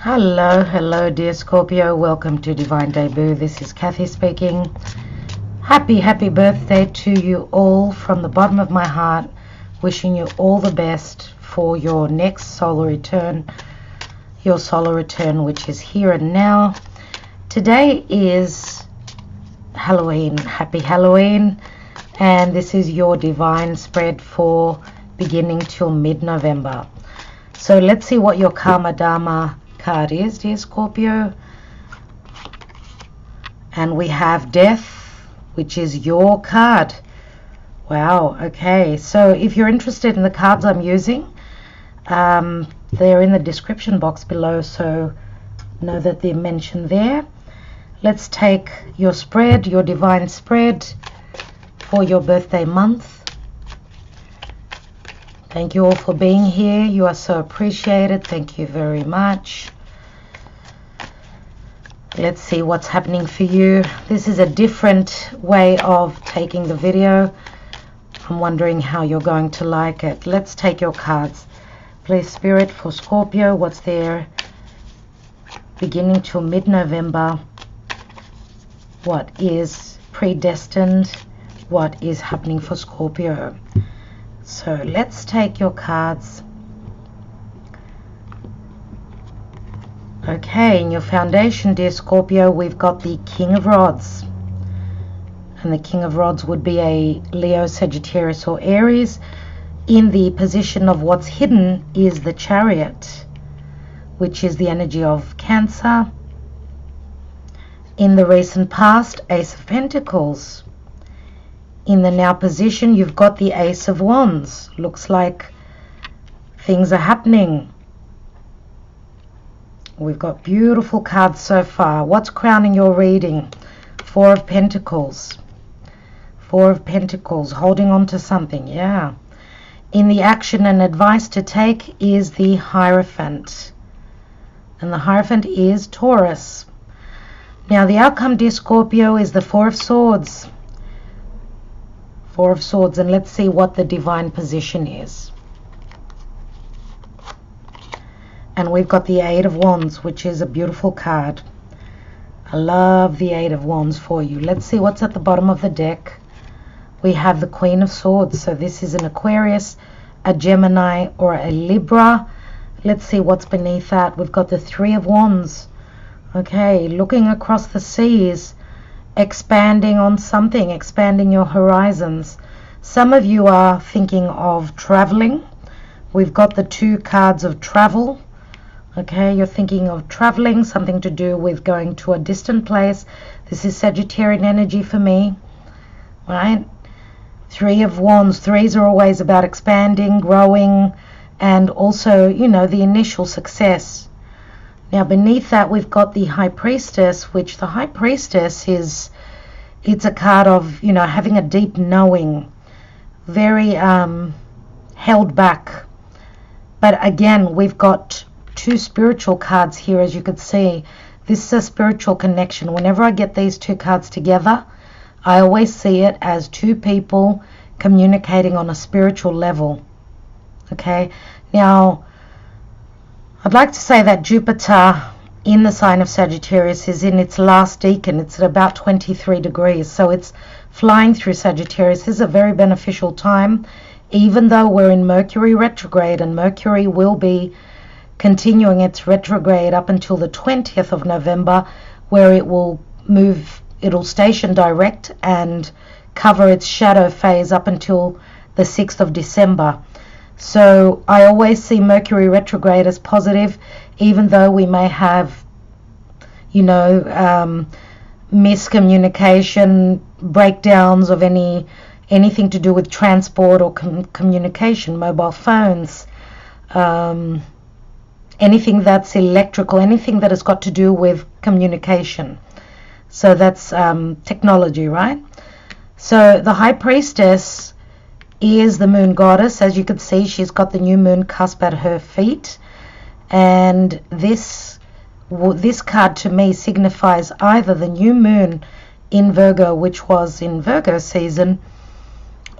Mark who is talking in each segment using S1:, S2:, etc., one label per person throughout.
S1: Hello dear Scorpio, welcome to Divine Debut. This is Kathy speaking. Happy birthday to you all from the bottom of my heart. Wishing you all the best for your next solar return. Your solar return, which is here and now. Today is Halloween. Happy Halloween. And this is your divine spread for beginning till mid-November. So let's see what your Karma Dharma card is, dear Scorpio. And we have Death, which is your card. Wow, okay. So if you're interested in the cards I'm using, they're in the description box below, so know that they're mentioned there. Let's take your spread, your divine spread for your birthday month. Thank you all for being here. You are so appreciated. Thank you very much. Let's see what's happening for you. This is a different way of taking the video. I'm wondering how you're going to like it. Let's take your cards. Please, Spirit, for Scorpio, what's there beginning till mid-November? What is predestined? What is happening for Scorpio? So let's take your cards. Okay, in your foundation, dear Scorpio, we've got the King of Rods. And the King of Rods would be a Leo, Sagittarius, or Aries. In the position of what's hidden is the Chariot, which is the energy of Cancer. In the recent past, Ace of Pentacles. In the now position, you've got the Ace of Wands. Looks like things are happening. We've got beautiful cards so far. What's crowning your reading? Four of Pentacles. Four of Pentacles, holding on to something, yeah. In the action and advice to take is the Hierophant. And the Hierophant is Taurus. Now the outcome, dear Scorpio, is the Four of Swords. Four of Swords, and let's see what the divine position is. And we've got the Eight of Wands, which is a beautiful card. I love the Eight of Wands for you. Let's see what's at the bottom of the deck. We have the Queen of Swords, so this is an Aquarius, a Gemini, or a Libra. Let's see what's beneath that. We've got the Three of Wands. Okay, looking across the seas, expanding on something, expanding your horizons. Some of you are thinking of traveling. We've got the two cards of travel. Okay, you're thinking of traveling, something to do with going to a distant place. This is Sagittarian energy for me, right? Three of Wands. Threes are always about expanding, growing, and also, you know, the initial success. Now beneath that we've got the High Priestess, which the High Priestess is, it's a card of, you know, having a deep knowing, very held back. But again, we've got two spiritual cards here, as you could see. This is a spiritual connection. Whenever I get these two cards together, I always see it as two people communicating on a spiritual level. Okay, now I'd like to say that Jupiter in the sign of Sagittarius is in its last decan. It's at about 23 degrees, so it's flying through Sagittarius. This is a very beneficial time, even though we're in Mercury retrograde, and Mercury will be continuing its retrograde up until the 20th of November, where it will move, it'll station direct and cover its shadow phase up until the 6th of December. So I always see Mercury retrograde as positive, even though we may have, you know, miscommunication, breakdowns of anything to do with transport or communication, mobile phones, anything that's electrical, anything that has got to do with communication. So that's technology, right? So the High Priestess is the moon goddess. As you can see, she's got the new moon cusp at her feet, and this card to me signifies either the new moon in Virgo, which was in Virgo season,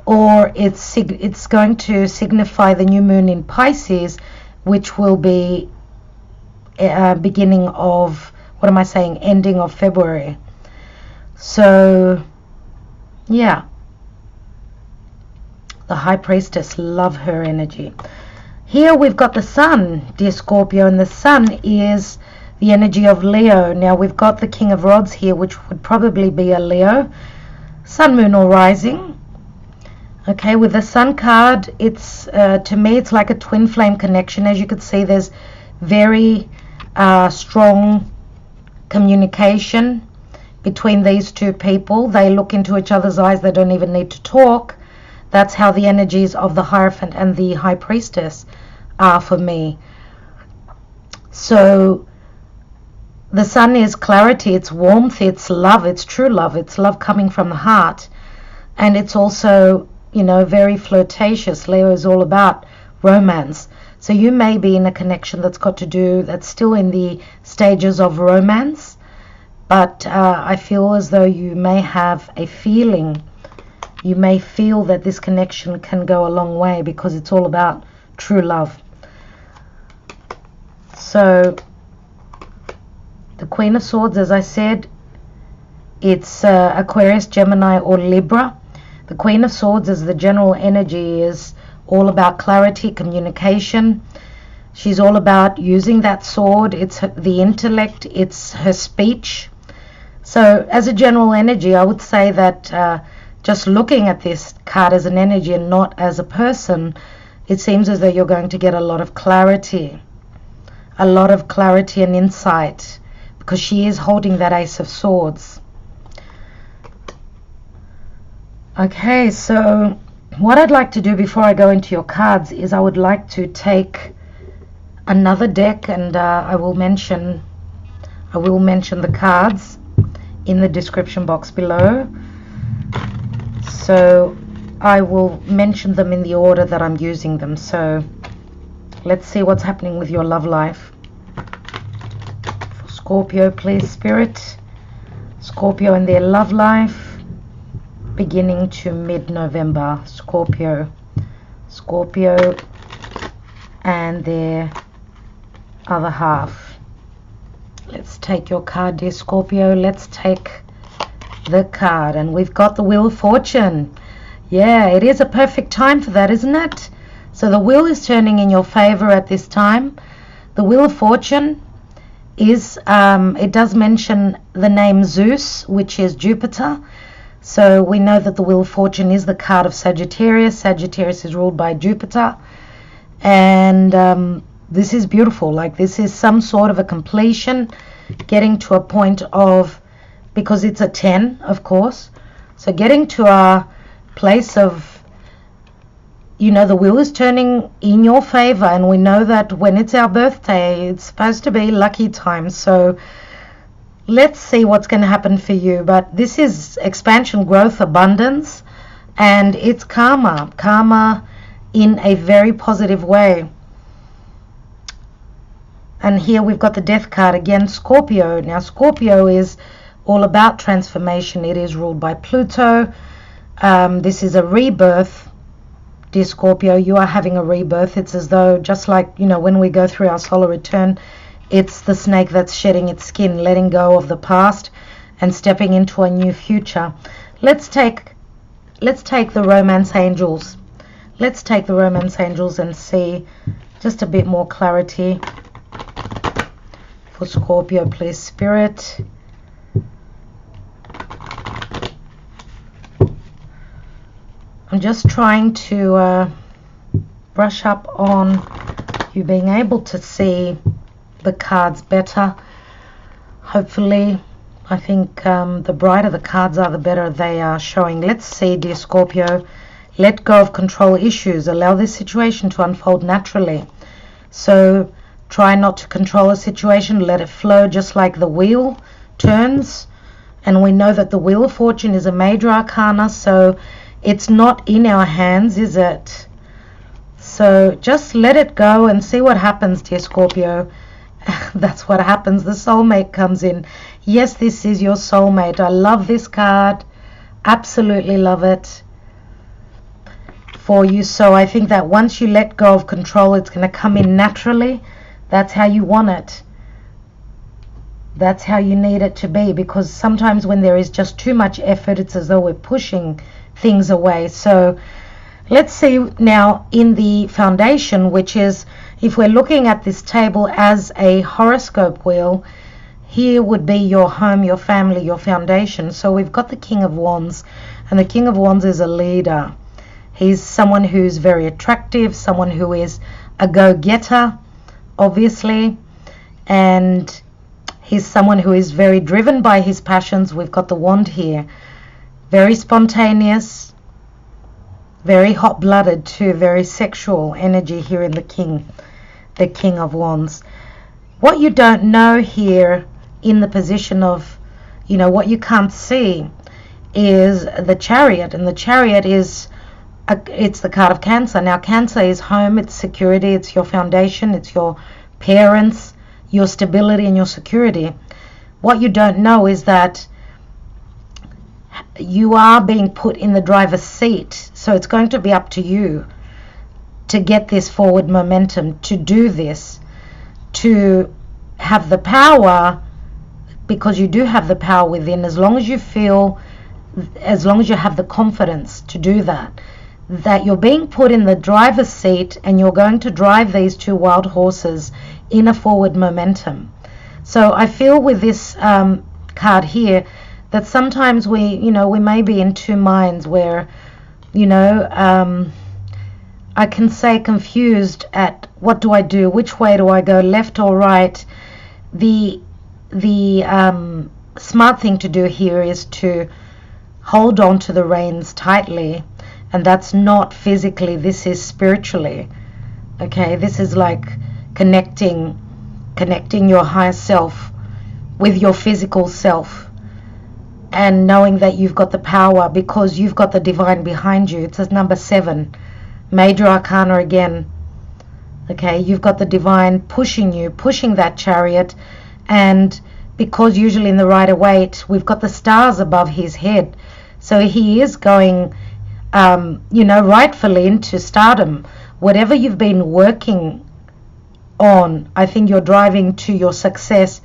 S1: or it's going to signify the new moon in Pisces, which will be beginning of, what am I saying, ending of February. So yeah, the High Priestess, love her energy. Here we've got the Sun, dear Scorpio, and the Sun is the energy of Leo. Now we've got the King of Rods here, which would probably be a Leo, Sun, Moon, or Rising. Okay, with the Sun card, it's to me it's like a twin flame connection. As you could see, there's very strong communication between these two people. They look into each other's eyes, they don't even need to talk. That's how the energies of the Hierophant and the High Priestess are for me. So the Sun is clarity, it's warmth, it's love, it's true love, it's love coming from the heart. And it's also, you know, very flirtatious. Leo is all about romance. So you may be in a connection that's got to do, that's still in the stages of romance. But I feel as though you may have a feeling, you may feel that this connection can go a long way because it's all about true love. So the Queen of Swords, as I said, it's Aquarius, Gemini, or Libra. The Queen of Swords, as the general energy, is all about clarity, communication. She's all about using that sword. It's the intellect, it's her speech. So as a general energy, I would say that just looking at this card as an energy and not as a person, it seems as though you're going to get a lot of clarity and insight, because she is holding that Ace of Swords. Okay, so what I'd like to do before I go into your cards is I would like to take another deck, and I will mention the cards in the description box below. So I will mention them in the order that I'm using them. So let's see what's happening with your love life. For Scorpio, please, Spirit. Scorpio and their love life, beginning to mid-November. Scorpio and their other half. Let's take your card, dear Scorpio. Let's take the card, and we've got the Wheel of Fortune. Yeah, it is a perfect time for that, isn't it? So the wheel is turning in your favor at this time. The Wheel of Fortune is, it does mention the name Zeus, which is Jupiter. So we know that the Wheel of Fortune is the card of Sagittarius. Sagittarius is ruled by Jupiter. And this is beautiful. Like, this is some sort of a completion, getting to a point of, because it's a 10, of course. So getting to a place of, you know, the wheel is turning in your favor. And we know that when it's our birthday, it's supposed to be lucky time. So let's see what's going to happen for you. But this is expansion, growth, abundance, and it's karma in a very positive way. And here we've got the Death card again, Scorpio. Now Scorpio is all about transformation. It is ruled by Pluto. This is a rebirth, dear Scorpio. You are having a rebirth. It's as though, just like, you know, when we go through our solar return, it's the snake that's shedding its skin, letting go of the past and stepping into a new future. Let's take the romance angels. Let's take the romance angels and see just a bit more clarity for Scorpio, please, Spirit. I'm just trying to brush up on you being able to see the cards better. Hopefully, I think the brighter the cards are, the better they are showing. Let's see, dear Scorpio. Let go of control issues. Allow this situation to unfold naturally. So try not to control a situation. Let it flow, just like the wheel turns. And we know that the Wheel of Fortune is a major arcana, so it's not in our hands, is it? So just let it go and see what happens, dear Scorpio. That's what happens. The soulmate comes in. Yes, this is your soulmate. I love this card. Absolutely love it for you. So I think that once you let go of control, it's going to come in naturally. That's how you want it. That's how you need it to be, because sometimes when there is just too much effort, it's as though we're pushing things away. So let's see now in the foundation, which is, if we're looking at this table as a horoscope wheel, here would be your home, your family, your foundation. So we've got the King of Wands, and the King of Wands is a leader. He's someone who's very attractive, someone who is a go-getter, obviously, and he's someone who is very driven by his passions. We've got the wand here. Very spontaneous, very hot-blooded too, very sexual energy here in the King of Wands. What you don't know here in the position of, what you can't see is the Chariot, and the Chariot is it's the card of Cancer. Now Cancer is home, it's security, it's your foundation, it's your parents, your stability and your security. What you don't know is that you are being put in the driver's seat, so it's going to be up to you to get this forward momentum, to do this, to have the power, because you do have the power within, as long as you have the confidence to do that you're being put in the driver's seat and you're going to drive these two wild horses in a forward momentum. So I feel with this card here that sometimes we may be in two minds where, I can say confused at what do I do, which way do I go, left or right. The smart thing to do here is to hold on to the reins tightly, and that's not physically, this is spiritually. Okay, this is like connecting your higher self with your physical self, and knowing that you've got the power because you've got the divine behind you. It says number 7, major arcana again. Okay, you've got the divine pushing you, pushing that Chariot, and because usually in the Rider-Waite we've got the stars above his head, so he is going rightfully into stardom. Whatever you've been working on, I think you're driving to your success.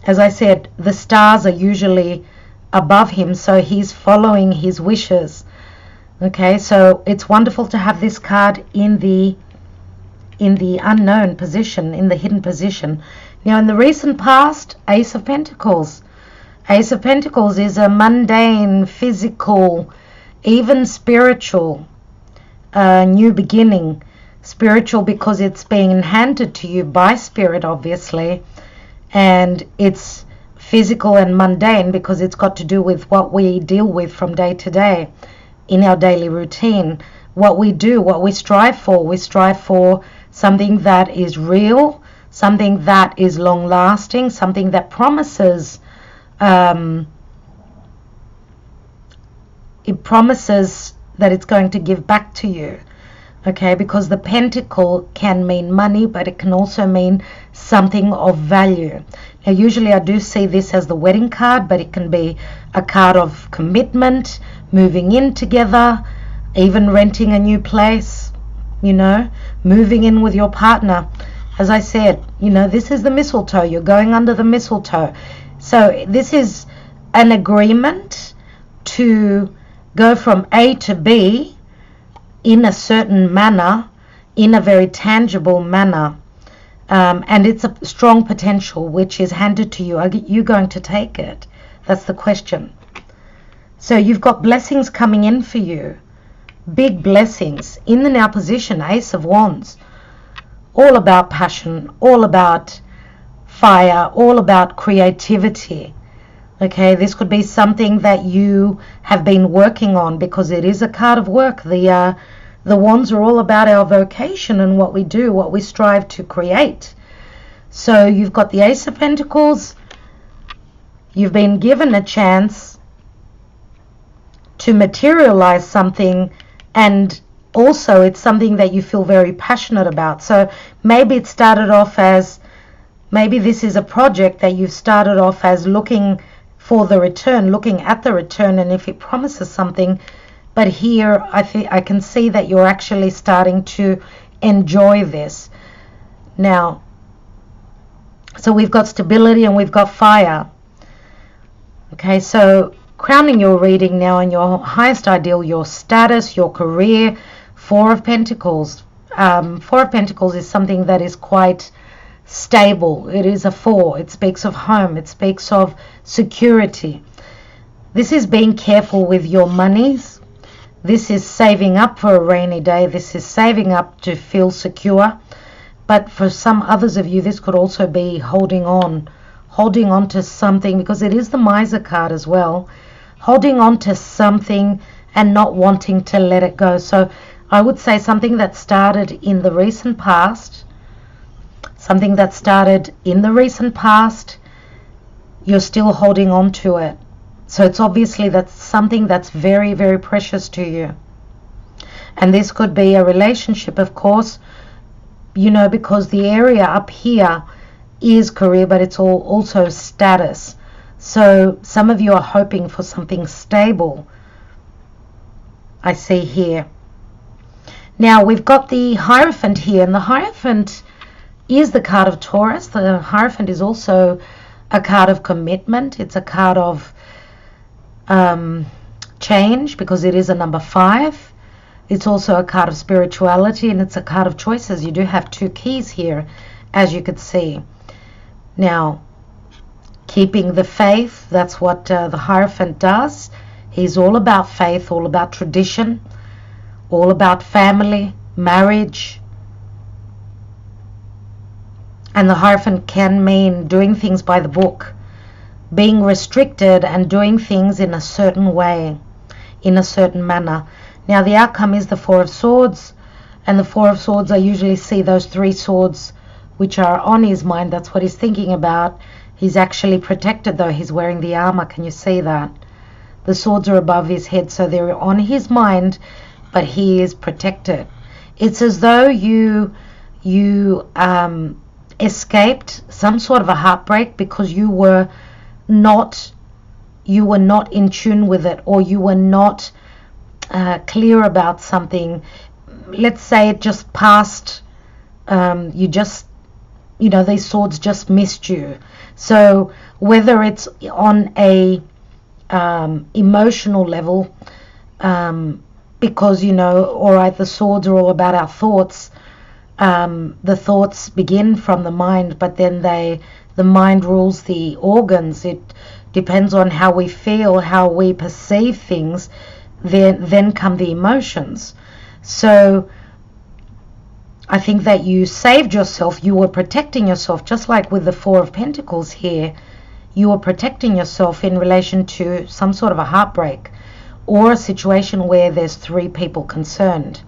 S1: As I said, the stars are usually above him, so he's following his wishes. Okay, so it's wonderful to have this card in the unknown position, in the hidden position. Now in the recent past, Ace of Pentacles. Ace of Pentacles is a mundane, physical, even spiritual new beginning. Spiritual because it's being handed to you by spirit, obviously, and it's physical and mundane because it's got to do with what we deal with from day to day in our daily routine. What we do, what we strive for. We strive for something that is real, something that is long lasting, something that promises it promises that it's going to give back to you. Okay, because the pentacle can mean money, but it can also mean something of value. Now usually I do see this as the wedding card, but it can be a card of commitment, moving in together, even renting a new place, moving in with your partner. As I said, this is the mistletoe. You're going under the mistletoe. So this is an agreement to go from A to B in a certain manner, in a very tangible manner, and it's a strong potential which is handed to you. Are you going to take it? That's the question. So you've got blessings coming in for you, big blessings in the now position. Ace of Wands, all about passion, all about fire, all about creativity. Okay, this could be something that you have been working on because it is a card of work. The wands are all about our vocation and what we do, what we strive to create. So you've got the Ace of Pentacles. You've been given a chance to materialize something, and also it's something that you feel very passionate about. So maybe it started off as, maybe this is a project that you've started off as looking for the return, looking at the return, and if it promises something. But here I can see that you're actually starting to enjoy this now. So we've got stability and we've got fire. Okay, so crowning your reading now in your highest ideal, your status, your career, Four of Pentacles. Four of Pentacles is something that is quite stable. It is a 4. It speaks of home. It speaks of security. This is being careful with your monies. This is saving up for a rainy day. This is saving up to feel secure. But for some others of you, this could also be holding on to something, because it is the miser card as well. Holding on to something and not wanting to let it go. So I would say something that started in the recent past. Something that started in the recent past, you're still holding on to it. So it's obviously that's something that's very, very precious to you. And this could be a relationship, of course, you know, because the area up here is career, but it's also status. So some of you are hoping for something stable, I see here. Now we've got the Hierophant here, and the Hierophant is the card of Taurus. The Hierophant is also a card of commitment. It's a card of change, because it is a number 5. It's also a card of spirituality, and it's a card of choices. You do have 2 keys here, as you could see. Now, keeping the faith, that's what the Hierophant does. He's all about faith, all about tradition, all about family, marriage. And the Hierophant can mean doing things by the book, being restricted and doing things in a certain way, in a certain manner. Now the outcome is the 4 of Swords, and the 4 of Swords, I usually see those 3 swords which are on his mind. That's what he's thinking about. He's actually protected, though. He's wearing the armor. Can you see that? The swords are above his head, so they're on his mind, but he is protected. It's as though you escaped some sort of a heartbreak because you were not in tune with it, or you were not clear about something. Let's say it just passed, these swords just missed you. So whether it's on a emotional level, because all right, the swords are all about our thoughts. The thoughts begin from the mind, but then the mind rules the organs. It depends on how we feel, how we perceive things. Then come the emotions. So I think that you saved yourself. You were protecting yourself, just like with the 4 of Pentacles here. You were protecting yourself in relation to some sort of a heartbreak, or a situation where there's 3 people concerned.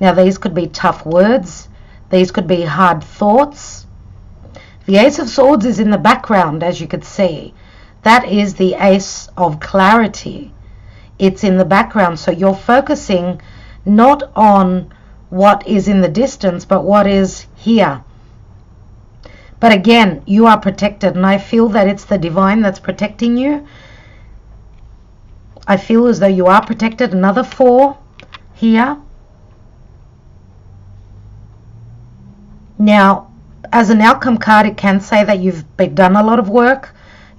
S1: Now these could be tough words. These could be hard thoughts. The Ace of Swords is in the background, as you could see. That is the Ace of Clarity. It's in the background, so you're focusing not on what is in the distance, but what is here. But again, you are protected, and I feel that it's the divine that's protecting you. I feel as though you are protected. Another 4 here. Now, as an outcome card, it can say that you've done a lot of work,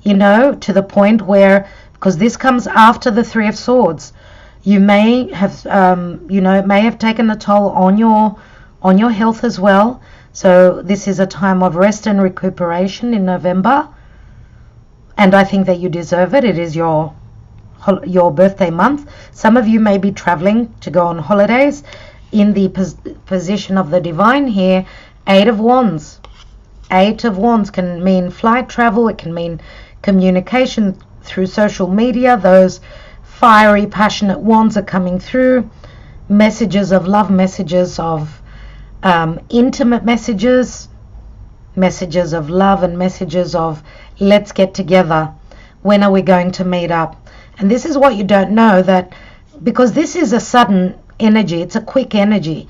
S1: to the point where, because this comes after the 3 of Swords, you may have, it may have taken a toll on your health as well. So this is a time of rest and recuperation in November, and I think that you deserve it. It is your birthday month. Some of you may be traveling to go on holidays. In the position of the divine here, 8 of Wands. 8 of Wands can mean flight travel. It can mean communication through social media. Those fiery, passionate wands are coming through. Messages of love, messages of intimate messages of love, and messages of let's get together. When are we going to meet up? And this is what you don't know, that because this is a sudden energy, it's a quick energy.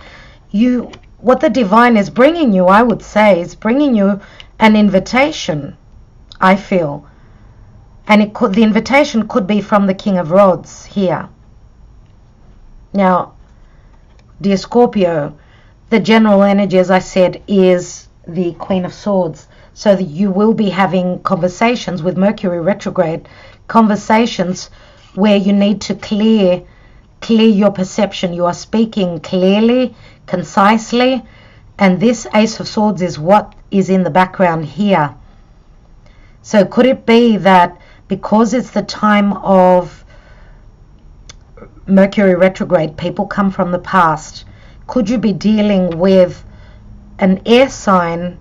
S1: What the divine is bringing you, I would say, is bringing you an invitation, I feel. And the invitation could be from the King of Rods here. Now, dear Scorpio, the general energy, as I said, is the Queen of Swords. So that you will be having conversations with Mercury retrograde, conversations where you need to clear your perception. You are speaking clearly, concisely, and this Ace of Swords is what is in the background here. So could it be that because it's the time of Mercury retrograde, people come from the past? Could you be dealing with an air sign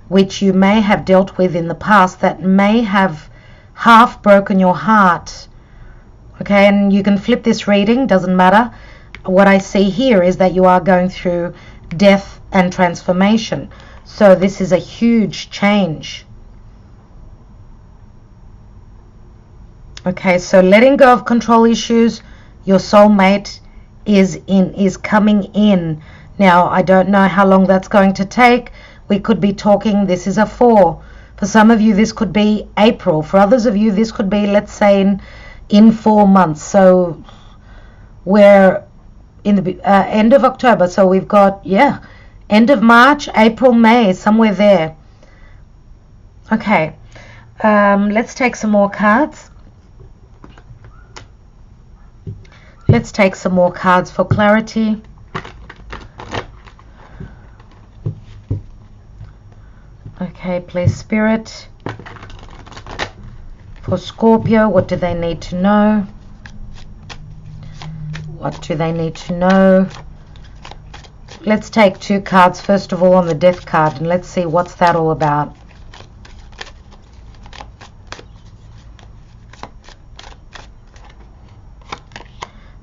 S1: which you may have dealt with in the past that may have half broken your heart? Okay, and you can flip this reading, doesn't matter. What I see here is that you are going through death and transformation. So this is a huge change. Okay, so letting go of control issues, your soulmate is coming in. Now, I don't know how long that's going to take. We could be talking, this is a 4. For some of you, this could be April. For others of you, this could be, let's say, in 4 months. So we're in the end of October. So we've got, end of March, April, May, somewhere there. Okay, let's take some more cards. Let's take some more cards for clarity. Okay, please, Spirit. For Scorpio, what do they need to know? What do they need to know? Let's take 2 cards, first of all, on the Death card, and let's see what's that all about.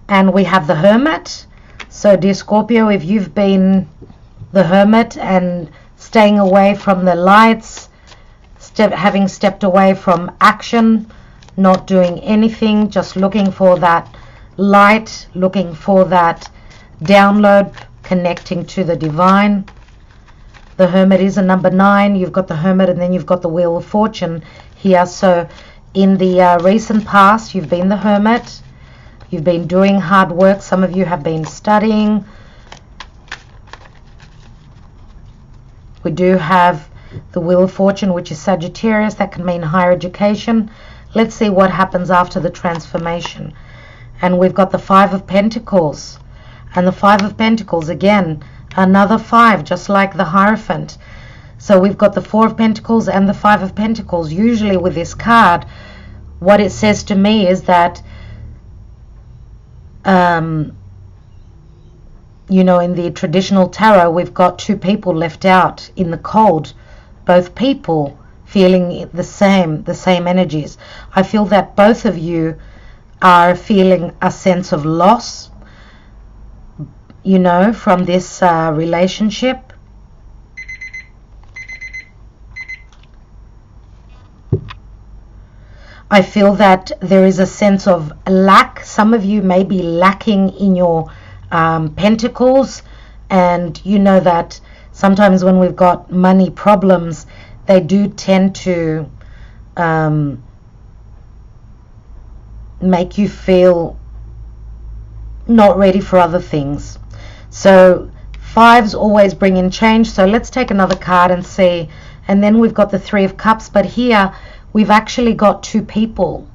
S1: And we have the Hermit. So, dear Scorpio, if you've been the Hermit and staying away from the lights, having stepped away from action, not doing anything, just looking for that light, looking for that download, connecting to the divine. The Hermit is a number 9. You've got the Hermit, and then you've got the Wheel of Fortune here. So in the recent past, you've been the Hermit. You've been doing hard work. Some of you have been studying. We do have the Wheel of Fortune, which is Sagittarius. That can mean higher education. Let's see what happens after the transformation. And we've got the 5 of Pentacles. And the 5 of Pentacles, again, another 5, just like the Hierophant. So we've got the 4 of Pentacles and the 5 of Pentacles. Usually with this card, what it says to me is that you know, in the traditional tarot, we've got 2 people left out in the cold, both people feeling the same energies. I feel that both of you are feeling a sense of loss, you know, from this relationship. I feel that there is a sense of lack. Some of you may be lacking in your pentacles, and you know that sometimes when we've got money problems, they do tend to make you feel not ready for other things. So 5s always bring in change. So let's take another card and see. And then we've got the 3 of Cups, but here we've actually got 2 people.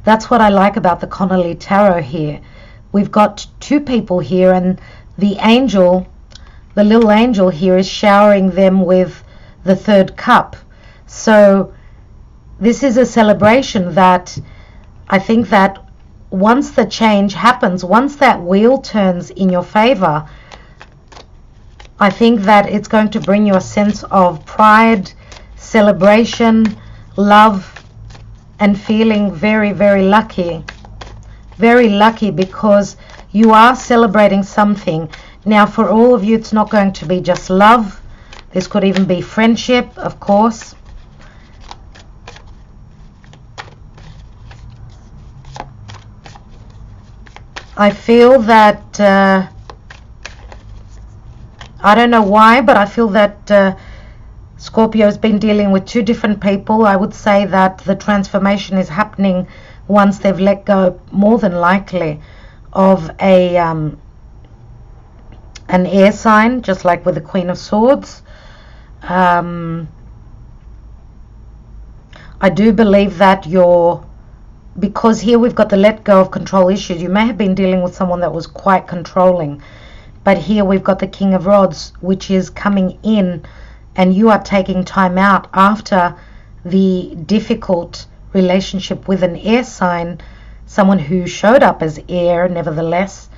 S1: That's what I like about the Connolly Tarot here. We've got 2 people here, and the angel, the little angel here, is showering them with the 3rd cup. So this is a celebration that I think that once the change happens, once that wheel turns in your favor, I think that it's going to bring you a sense of pride, celebration, love, and feeling very, very lucky. Very lucky, because you are celebrating something. Now, for all of you, it's not going to be just love. This could even be friendship, of course. I feel that, I don't know why, but I feel that Scorpio has been dealing with 2 different people. I would say that the transformation is happening once they've let go, more than likely, of an air sign, just like with the Queen of Swords. I do believe that because here we've got the let go of control issues. You may have been dealing with someone that was quite controlling, but here we've got the King of Rods, which is coming in, and you are taking time out after the difficult relationship with an air sign, someone who showed up as air nevertheless,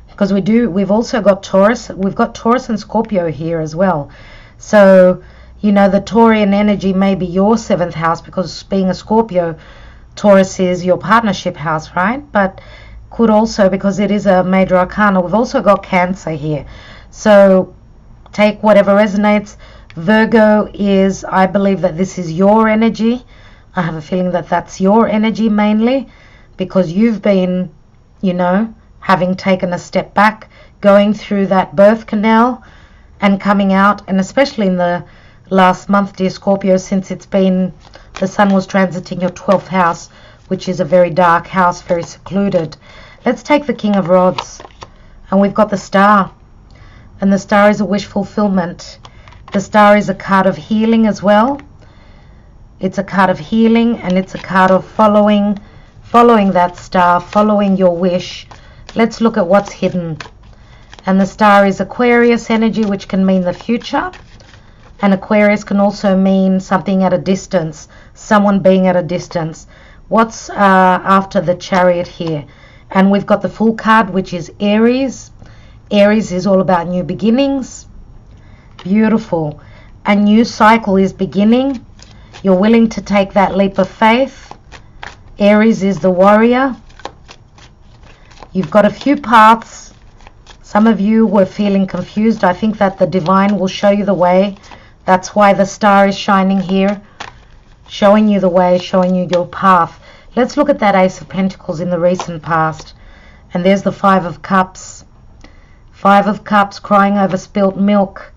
S1: because we've also got Taurus. We've got Taurus and Scorpio here as well. So, you know, the Taurian energy may be your 7th house, because being a Scorpio, Taurus is your partnership house, right? But could also, because it is a major arcana, we've also got Cancer here. So take whatever resonates. Virgo is, I believe that this is your energy. I have a feeling that that's your energy mainly, because you've been, you know, having taken a step back, going through that birth canal and coming out, and especially in the last month, dear Scorpio, since the sun was transiting your 12th house, which is a very dark house, very secluded. Let's take the King of Rods, and we've got the Star, and the Star is a wish fulfillment. The Star is a card of healing as well. It's a card of healing, and it's a card of following that star, following your wish. Let's look at what's hidden. And the Star is Aquarius energy, which can mean the future. And Aquarius can also mean something at a distance, someone being at a distance. What's after the Chariot here? And we've got the Fool card, which is Aries. Aries is all about new beginnings. Beautiful. A new cycle is beginning. You're willing to take that leap of faith. Aries is the warrior. You've got a few paths. Some of you were feeling confused. I think that the divine will show you the way. That's why the Star is shining here, showing you the way, showing you your path. Let's look at that Ace of Pentacles in the recent past. And there's the 5 of Cups. 5 of Cups, crying over spilt milk.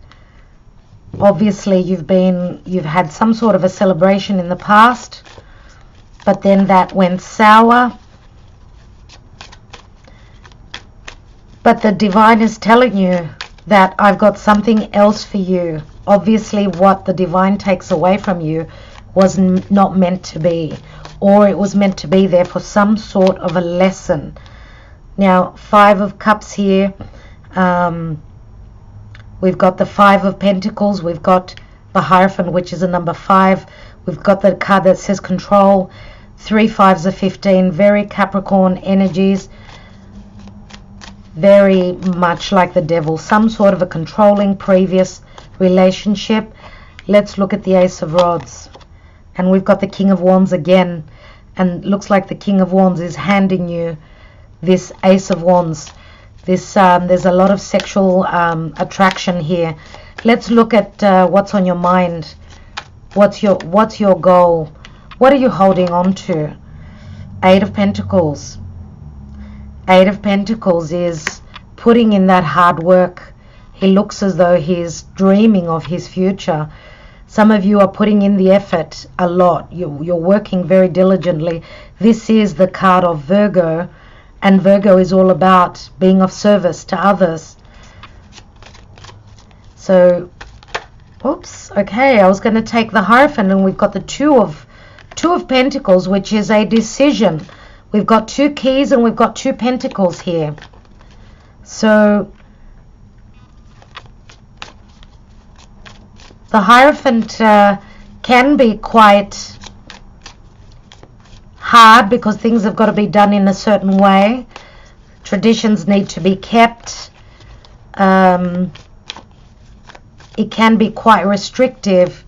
S1: Obviously, you've had some sort of a celebration in the past, but then that went sour. But the divine is telling you that I've got something else for you. Obviously, what the divine takes away from you was not meant to be, or it was meant to be there for some sort of a lesson. Now, 5 of Cups here. We've got the 5 of Pentacles. We've got the Hierophant, which is a number 5. We've got the card that says control. 3 5s are 15. Very Capricorn energies. Very much like the devil. Some sort of a controlling previous relationship. Let's look at the Ace of Rods. And we've got the King of Wands again. And looks like the King of Wands is handing you this Ace of Wands. There's a lot of sexual attraction here. Let's look at what's on your mind. What's your goal? What are you holding on to? 8 of Pentacles. 8 of Pentacles is putting in that hard work. He looks as though he's dreaming of his future. Some of you are putting in the effort a lot. You're working very diligently. This is the card of Virgo. And Virgo is all about being of service to others. So, oops, okay, I was going to take the Hierophant, and we've got the two of Pentacles, which is a decision. We've got 2 keys and we've got 2 pentacles here. So, the Hierophant can be quite hard, because things have got to be done in a certain way. Traditions need to be kept. It can be quite restrictive.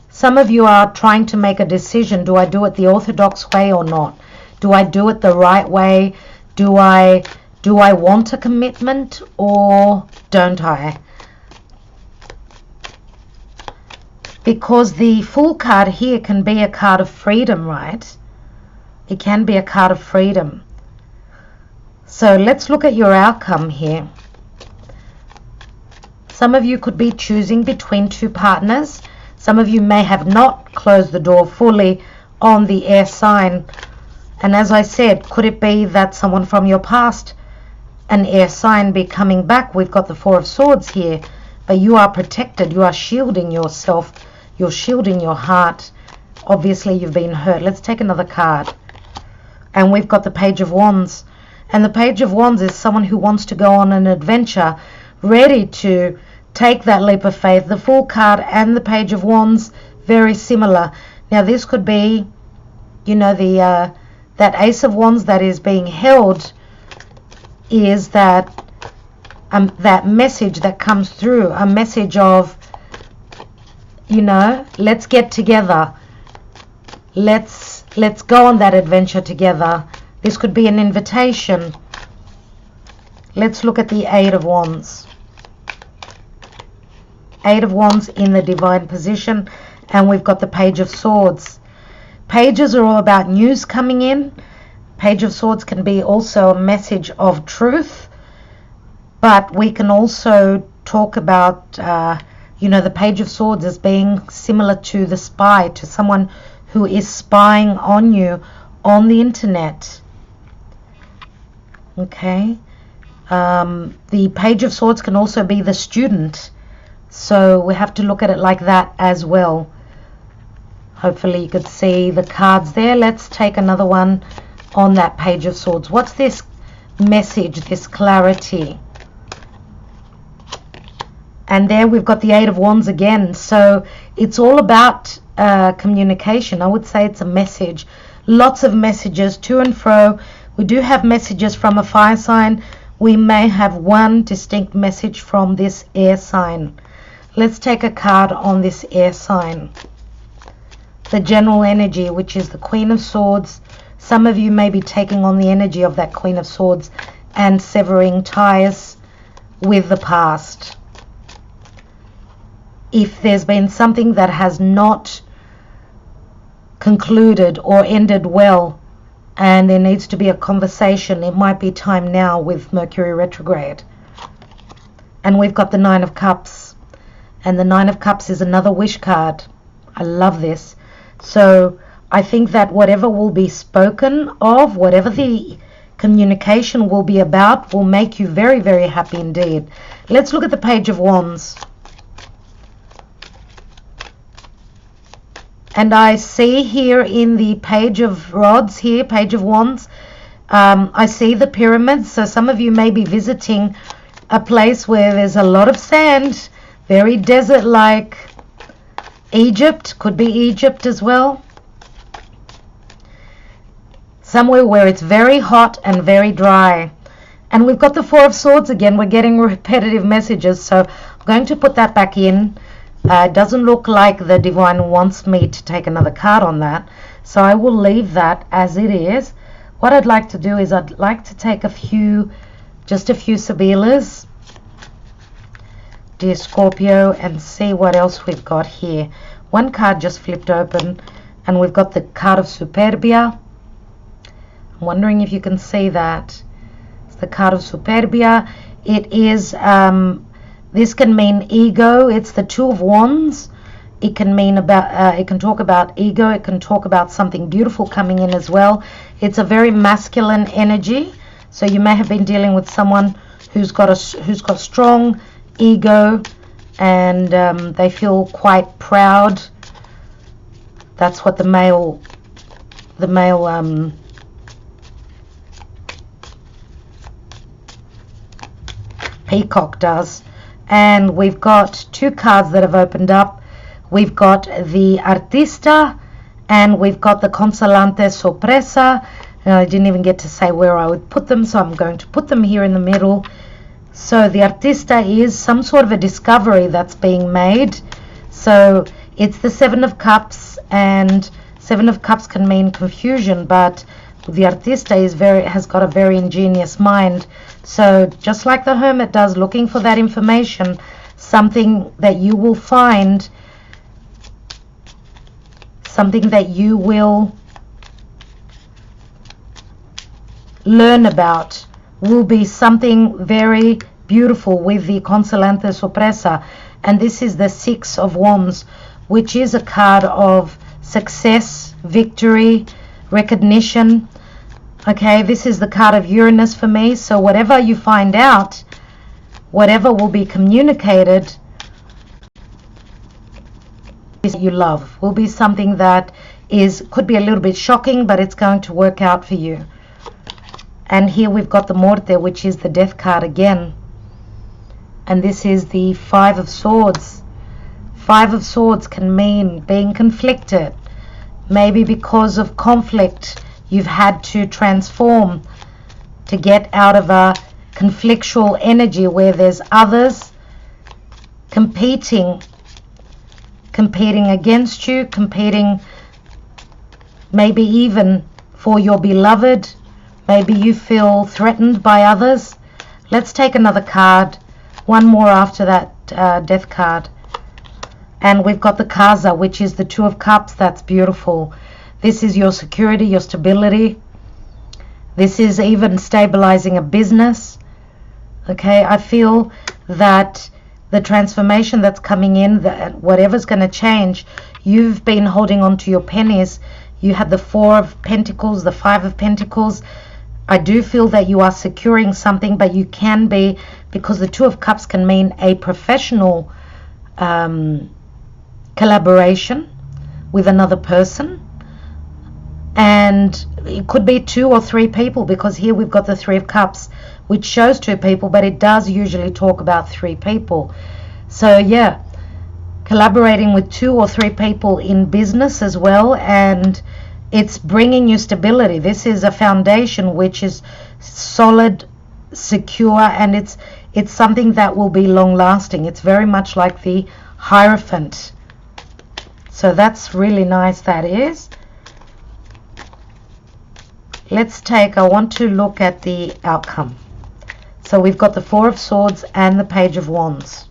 S1: Some of you are trying to make a decision. Do I do it the orthodox way or not? Do I do it the right way? Do I want a commitment or don't I? Because the Fool card here can be a card of freedom, right? It can be a card of freedom. So let's look at your outcome here. Some of you could be choosing between 2 partners. Some of you may have not closed the door fully on the air sign. And as I said, could it be that someone from your past, an air sign, be coming back? We've got the 4 of Swords here. but you are protected. You are shielding yourself. You're shielding your heart. Obviously, you've been hurt. Let's take another card. And we've got the Page of Wands. And the Page of Wands is someone who wants to go on an adventure, ready to take that leap of faith. The Fool card and the Page of Wands, very similar. Now, this could be, you know, that Ace of Wands that is being held is that message that comes through, a message of, you know, let's get together. Let's go on that adventure together. This could be an invitation. Let's look at the Eight of Wands. Eight of Wands in the divine position, and we've got the Page of Swords. Pages are all about news coming in. Page of Swords can be also a message of truth, but we can also talk about, you know, the Page of Swords as being similar to the spy, to someone who is spying on you on the internet. Okay. The Page of Swords can also be the student, so we have to look at it like that as well. Hopefully you could see the cards there. Let's take another one on that Page of Swords. What's this message, this clarity? And there we've got the Eight of Wands again. So it's all about communication. I would say it's a message. Lots of messages to and fro. We do have messages from a fire sign. We may have one distinct message from this air sign. Let's take a card on this air sign. The general energy, which is the Queen of Swords. Some of you may be taking on the energy of that Queen of Swords and severing ties with the past. If there's been something that has not concluded or ended well, and there needs to be a conversation, it might be time now with Mercury retrograde. And we've got the Nine of Cups, and the Nine of Cups is another wish card. I love this. So I think that whatever will be spoken of, whatever the communication will be about, will make you very, very happy indeed. Let's look at the Page of Wands. And I see here in the Page of Rods here, Page of Wands, I see the pyramids. So some of you may be visiting a place where there's a lot of sand, very desert-like. Egypt, could be Egypt as well. Somewhere where it's very hot and very dry. And we've got the Four of Swords again. We're getting repetitive messages. So I'm going to put that back in. It doesn't look like the Divine wants me to take another card on that. So I will leave that as it is. What I'd like to do is I'd like to take just a few Sibillas, dear Scorpio, and see what else we've got here. One card just flipped open, and we've got the card of Superbia. I'm wondering if you can see that. It's the card of Superbia. It is, this can mean ego. It's the Two of Wands. It can mean about, it can talk about ego. It can talk about something beautiful coming in as well. It's a very masculine energy. So you may have been dealing with someone who's got strong ego, and they feel quite proud. That's what the male peacock does. And we've got two cards that have opened up. We've got the Artista and we've got the Consolante Sorpresa. I didn't even get to say where I would put them, so I'm going to put them here in the middle. So the Artista is some sort of a discovery that's being made. So it's the Seven of Cups, and Seven of Cups can mean confusion, but the Artista has got a very ingenious mind. So just like the Hermit does, looking for that information, something that you will find, something that you will learn about, will be something very beautiful with the Consolante Sorpresa. And this is the Six of Wands, which is a card of success, victory, recognition. Okay, this is the card of Uranus for me. So whatever you find out, whatever will be communicated, you love, will be something that could be a little bit shocking, but it's going to work out for you. And here we've got the Morte, which is the death card again. And this is the Five of Swords. Five of Swords can mean being conflicted. Maybe because of conflict, you've had to transform to get out of a conflictual energy where there's others competing against you, competing maybe even for your beloved. Maybe you feel threatened by others. Let's take another card, one more after that death card. And we've got the Casa, which is the Two of Cups. That's beautiful. This is your security, your stability. This is even stabilizing a business. Okay, I feel that the transformation that's coming in, that whatever's going to change, you've been holding on to your pennies. You had the Four of Pentacles, the Five of Pentacles. I do feel that you are securing something, but you can be, because the Two of Cups can mean a professional collaboration with another person. And it could be 2 or 3 people, because here we've got the Three of Cups, which shows 2 people, but it does usually talk about 3 people. So yeah, collaborating with 2 or 3 people in business as well, and it's bringing you stability. This is a foundation which is solid, secure, and it's something that will be long lasting. It's very much like the Hierophant. So that's really nice, that is. I want to look at the outcome. So we've got the Four of Swords and the Page of Wands.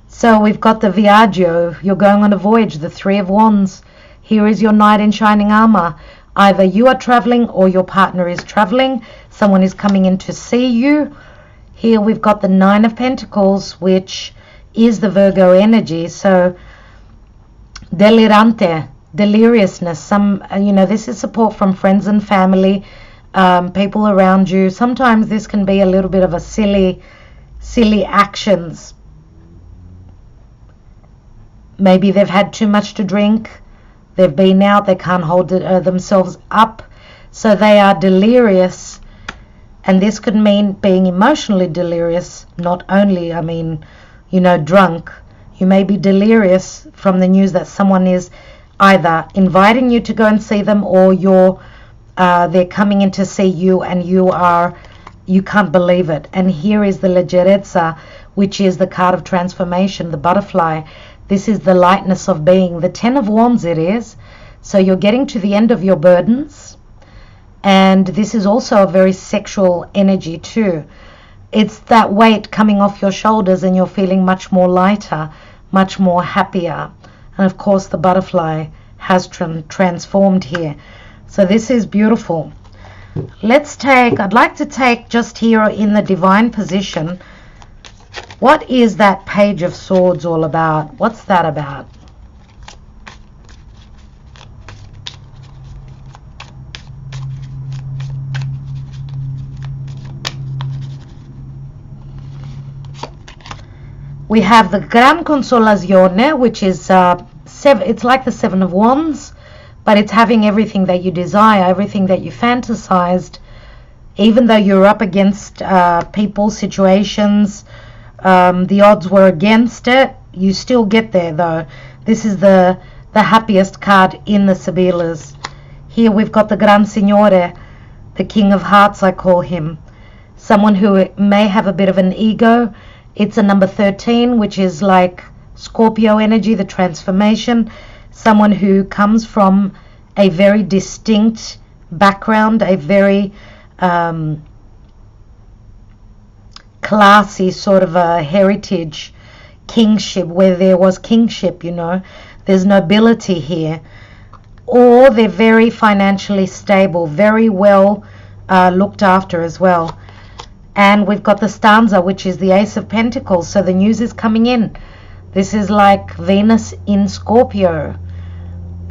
S1: So we've got the Viaggio, you're going on a voyage, the Three of Wands. Here is your knight in shining armor. Either you are traveling or your partner is traveling. Someone is coming in to see you. Here we've got the Nine of Pentacles, which is the Virgo energy. So delirante, deliriousness. This is support from friends and family, people around you. Sometimes this can be a little bit of a silly actions. Maybe they've had too much to drink, they've been out, they can't hold themselves up, so they are delirious. And this could mean being emotionally delirious, not only, drunk. You may be delirious from the news that someone is either inviting you to go and see them, or they're coming in to see you, and you can't believe it. And here is the Leggerezza, which is the card of transformation, the butterfly. This is the lightness of being. The Ten of Wands it is. So you're getting to the end of your burdens. And this is also a very sexual energy too. It's that weight coming off your shoulders, and you're feeling much more lighter, much more happier. And of course the butterfly has transformed here. So this is beautiful. I'd like to take just here in the divine position, what is that Page of Swords all about? What's that about? We have the Gran Consolazione, which is it's like the Seven of Wands, but it's having everything that you desire, everything that you fantasized. Even though you're up against people, situations, the odds were against it, you still get there though. This is the happiest card in the Sibillas. Here we've got the Gran Signore, the King of Hearts I call him. Someone who may have a bit of an ego. It's a number 13, which is like Scorpio energy, the transformation. Someone who comes from a very distinct background, a very classy sort of a heritage, kingship, where there was kingship, there's nobility here. Or they're very financially stable, very well looked after as well. And we've got the stanza, which is the Ace of Pentacles. So the news is coming in. This is like Venus in Scorpio.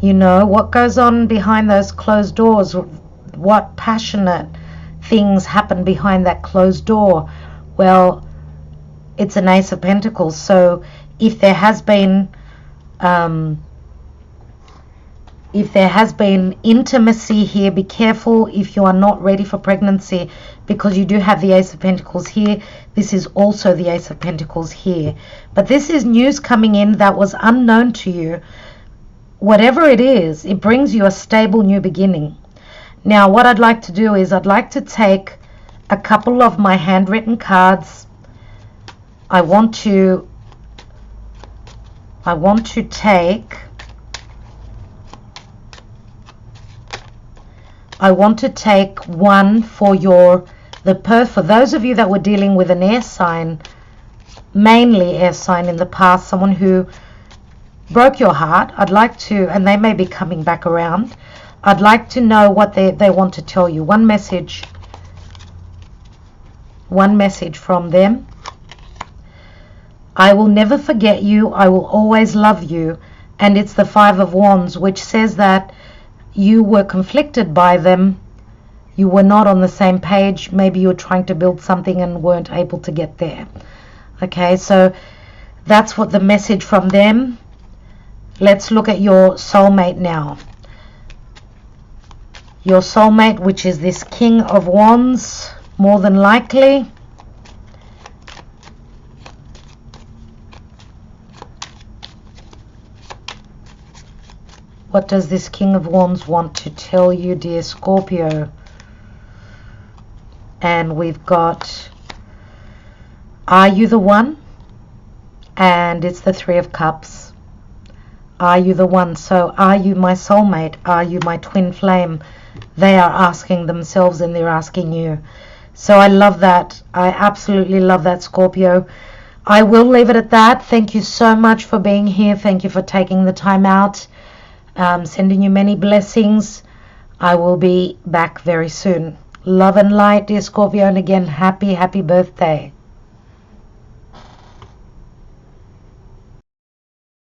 S1: What goes on behind those closed doors? What passionate things happen behind that closed door? Well, it's an Ace of Pentacles. So if there has been intimacy here, be careful if you are not ready for pregnancy, because you do have the Ace of Pentacles here. This is also the Ace of Pentacles here. But this is news coming in that was unknown to you. Whatever it is, it brings you a stable new beginning. Now, what I'd like to do is I'd like to take a couple of my handwritten cards. I want to take one for for those of you that were dealing with an air sign, mainly air sign in the past, someone who broke your heart. I'd like to, and they may be coming back around, I'd like to know what they want to tell you. One message from them. I will never forget you. I will always love you. And it's the Five of Wands, which says that you were conflicted by them. You were not on the same page. Maybe you were trying to build something and weren't able to get there. Okay, so that's what the message from them. Let's look at your soulmate now. Your soulmate, which is this King of Wands, more than likely. What does this King of Wands want to tell you, dear Scorpio? And we've got, are you the one? And it's the Three of Cups. Are you the one? So are you my soulmate? Are you my twin flame? They are asking themselves and they're asking you. So I love that. I absolutely love that, Scorpio. I will leave it at that. Thank you so much for being here. Thank you for taking the time out. Sending you many blessings. I will be back very soon. Love and light, dear Scorpio, and again, happy birthday.